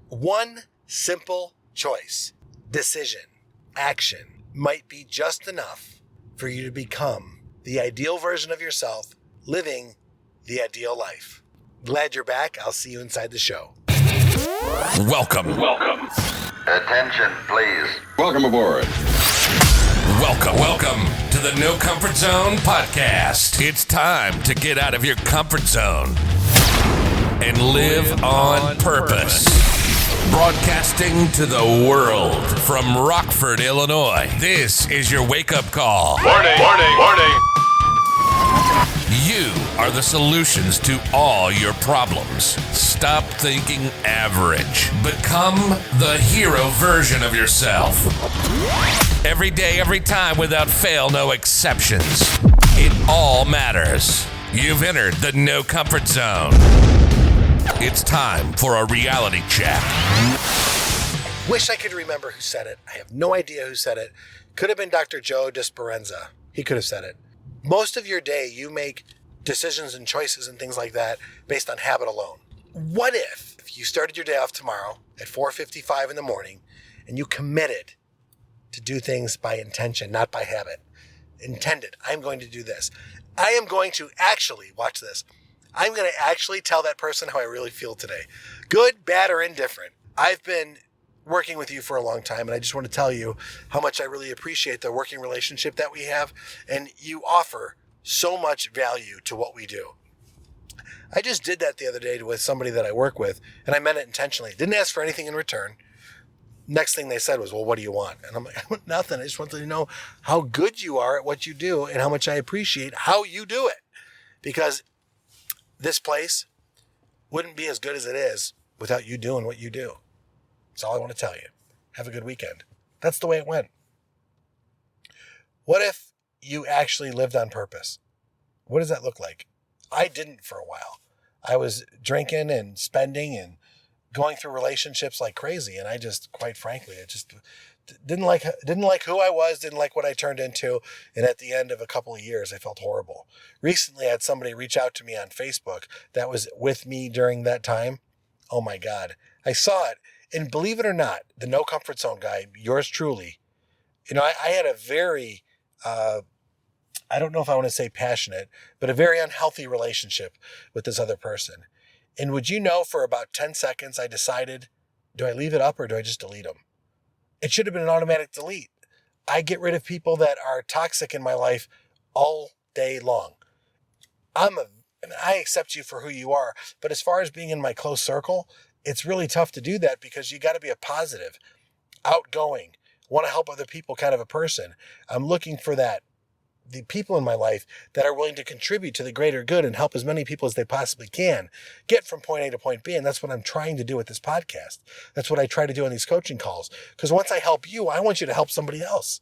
One simple choice, decision, action might be just enough for you to become the ideal version of yourself, living the ideal life. Glad you're back. I'll see you inside the show. Welcome. Attention, please. Welcome aboard. Welcome to the No Comfort Zone podcast. It's time to get out of your comfort zone and live on purpose. Broadcasting to the world from Rockford, Illinois. This is your wake-up call. Warning. You are the solutions to all your problems. Stop thinking average. Become the hero version of yourself. Every day, every time, without fail, no exceptions. It all matters. You've entered the No Comfort Zone. It's time for a reality check. Wish I could remember who said it. I have no idea who said it. Could have been Dr. Joe Dispenza. He could have said it. Most of your day, you make decisions and choices and things like that based on habit alone. What if you started your day off tomorrow at 4:55 in the morning and you committed to do things by intention, not by habit? Intended, I'm going to do this. I am going to actually, watch this, I'm going to actually tell that person how I really feel today. Good, bad, or indifferent. I've been working with you for a long time, and I just want to tell you how much I really appreciate the working relationship that we have, and you offer so much value to what we do. I just did that the other day with somebody that I work with, and I meant it intentionally. Didn't ask for anything in return. Next thing they said was, well, what do you want? And I'm like, I want nothing. I just want to know how good you are at what you do and how much I appreciate how you do it. Because this place wouldn't be as good as it is without you doing what you do. That's all I want to tell you. Have a good weekend. That's the way it went. What if you actually lived on purpose? What does that look like? I didn't for a while. I was drinking and spending and going through relationships like crazy. And I just, quite frankly, I just didn't like who I was, didn't like what I turned into. And at the end of a couple of years, I felt horrible. Recently, I had somebody reach out to me on Facebook that was with me during that time. Oh my God. I saw it. And believe it or not, the No Comfort Zone guy, yours truly, I had a very, I don't know if I want to say passionate, but a very unhealthy relationship with this other person. And would you know, for about 10 seconds, I decided, do I leave it up or do I just delete them? It should have been an automatic delete. I get rid of people that are toxic in my life all day long. I accept you for who you are, but as far as being in my close circle, it's really tough to do that because you got to be a positive, outgoing, want to help other people kind of a person. I'm looking for that. The people in my life that are willing to contribute to the greater good and help as many people as they possibly can get from point A to point B. And that's what I'm trying to do with this podcast. That's what I try to do on these coaching calls. Because once I help you, I want you to help somebody else.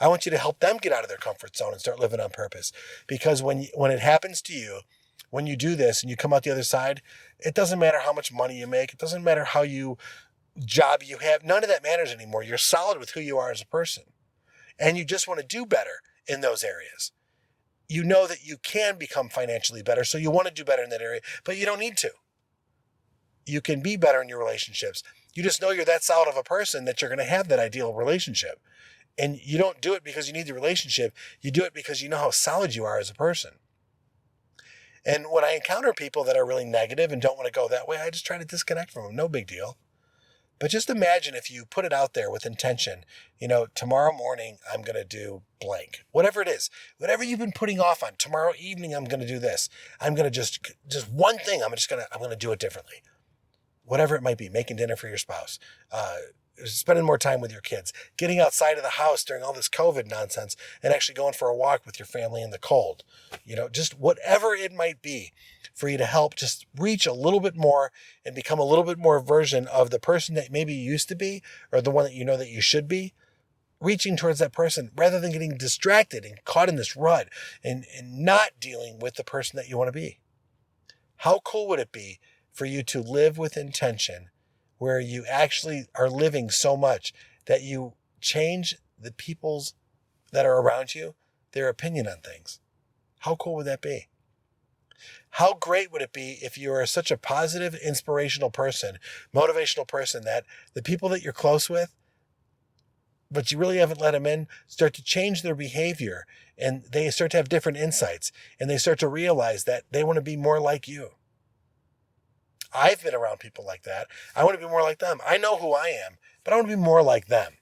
I want you to help them get out of their comfort zone and start living on purpose. Because when it happens to you, when you do this and you come out the other side, it doesn't matter how much money you make. It doesn't matter how job you have. None of that matters anymore. You're solid with who you are as a person. And you just want to do better in those areas. You know that you can become financially better, so you want to do better in that area, but you don't need to. You can be better in your relationships. You just know you're that solid of a person that you're going to have that ideal relationship. And you don't do it because you need the relationship. You do it because you know how solid you are as a person. And when I encounter people that are really negative and don't want to go that way, I just try to disconnect from them. No big deal. But just imagine if you put it out there with intention, tomorrow morning, I'm going to do blank, whatever it is, whatever you've been putting off on. Tomorrow evening, I'm going to do this. I'm going to just one thing. I'm going to do it differently. Whatever it might be, making dinner for your spouse, spending more time with your kids, getting outside of the house during all this COVID nonsense and actually going for a walk with your family in the cold, just whatever it might be for you to help just reach a little bit more and become a little bit more version of the person that maybe you used to be or the one that you know that you should be, reaching towards that person rather than getting distracted and caught in this rut and not dealing with the person that you want to be. How cool would it be for you to live with intention where you actually are living so much that you change the people's that are around you, their opinion on things? How cool would that be? How great would it be if you are such a positive, inspirational person, motivational person, that the people that you're close with, but you really haven't let them in, start to change their behavior, and they start to have different insights, and they start to realize that they want to be more like you. I've been around people like that. I want to be more like them. I know who I am, but I want to be more like them.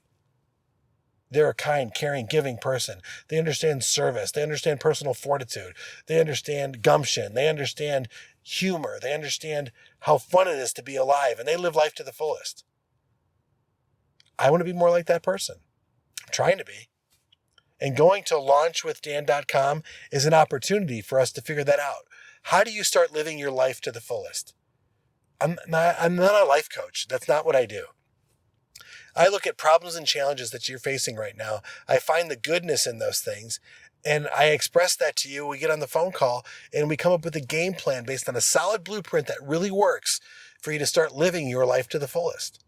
They're a kind, caring, giving person. They understand service. They understand personal fortitude. They understand gumption. They understand humor. They understand how fun it is to be alive, and they live life to the fullest. I want to be more like that person. I'm trying to be. And going to launchwithdan.com is an opportunity for us to figure that out. How do you start living your life to the fullest? I'm not a life coach. That's not what I do. I look at problems and challenges that you're facing right now. I find the goodness in those things, and I express that to you. We get on the phone call, and we come up with a game plan based on a solid blueprint that really works for you to start living your life to the fullest.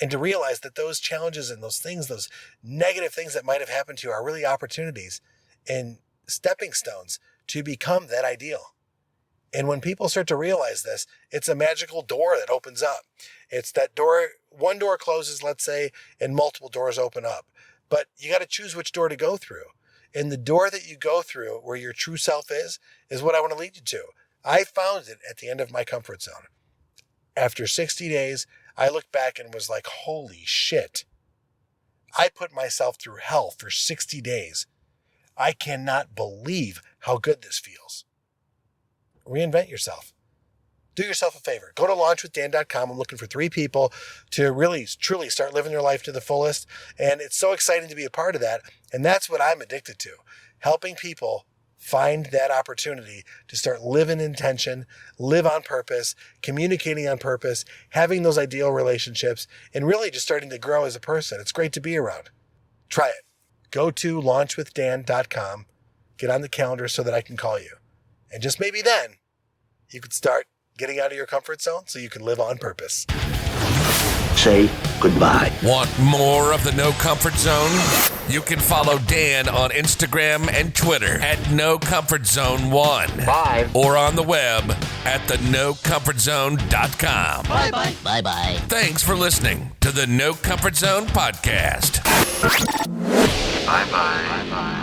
And to realize that those challenges and those things, those negative things that might have happened to you, are really opportunities and stepping stones to become that ideal. And when people start to realize this, it's a magical door that opens up. It's that door, one door closes, let's say, and multiple doors open up. But you got to choose which door to go through. And the door that you go through, where your true self is what I want to lead you to. I found it at the end of my comfort zone. After 60 days, I looked back and was like, holy shit. I put myself through hell for 60 days. I cannot believe how good this feels. Reinvent yourself. Do yourself a favor. Go to launchwithdan.com. I'm looking for 3 people to really, truly start living their life to the fullest. And it's so exciting to be a part of that. And that's what I'm addicted to. Helping people find that opportunity to start living in intention, live on purpose, communicating on purpose, having those ideal relationships, and really just starting to grow as a person. It's great to be around. Try it. Go to launchwithdan.com. Get on the calendar so that I can call you. And just maybe then, you could start getting out of your comfort zone so you can live on purpose. Say goodbye. Want more of the No Comfort Zone? You can follow Dan on Instagram and Twitter at NoComfortZone1. Bye. Or on the web at thenocomfortzone.com. Bye-bye. Bye-bye. Thanks for listening to the No Comfort Zone podcast. Bye-bye. Bye-bye.